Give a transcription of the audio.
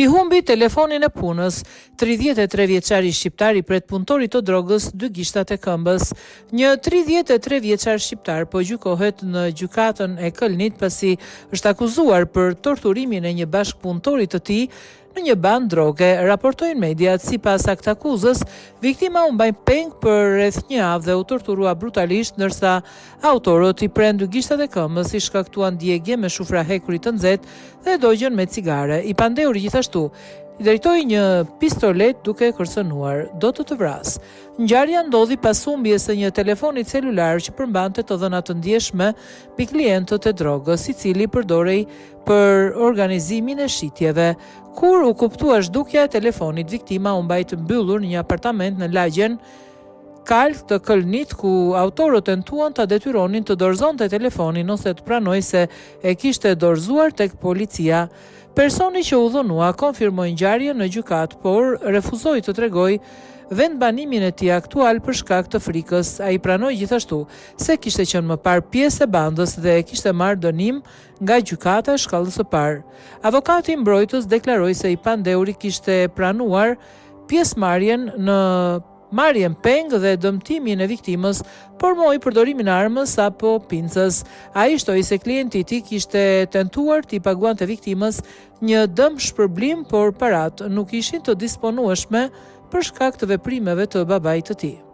I humbi telefonin e punës, 33 vjeçari shqiptar i pret punëtorit të drogës 2 gishtat e këmbës. Një 33 vjeçar shqiptar po gjykohet në gjykatën e Këlnit pasi është akuzuar për torturimin e një bashkëpunëtori të tij në një bandë droge, raportojnë mediat. Sipas aktë akuzës, viktima u mbaj peng për rreth një javë dhe u torturua brutalisht, ndërsa autorët i pren 2 gishtat e këmbës, i shkaktuan djegje me shufra hekurit të nxehtë dhe dogjen me cigare. I pandehur gjithashtu i drejtoi një pistolet duke kërcënuar: "Do të vras." Ngjarja ndodhi pas humbjes së një telefoni celular që përmbante të dhëna të ndjeshme mbi klientët e drogës, i cili përdorej për organizimin e shitjeve. Kur u kuptua zhdukja e telefonit, viktima u mbajt mbyllur në një apartament në lagjen Kalk të Këlnit, ku autorët tentuan ta detyronin të dorëzonte telefonin ose të pranojë se e kishte dorëzuar tek policia. Personi që u dhënua konfirmoi ngjarjen në gjykat, por refuzoi të tregojë vendbanimin e tij aktual për shkak të frikës. Ai pranoi gjithashtu se kishte qenë më parë pjesë e bandës dhe kishte marrë dënim nga gjykata e shkallës së parë. Avokati i mbrojtës deklaroi se i pandehuri kishte pranuar pjesëmarrjen në marrjen peng dhe dëmtimin e viktimës, por moj përdorimin e armës apo pincës. Ai shtoi se klienti i tij kishte tentuar t'i paguante viktimës një dëm shpërblim, por paratë nuk ishin të disponueshme për shkak të veprimeve të babait të tij.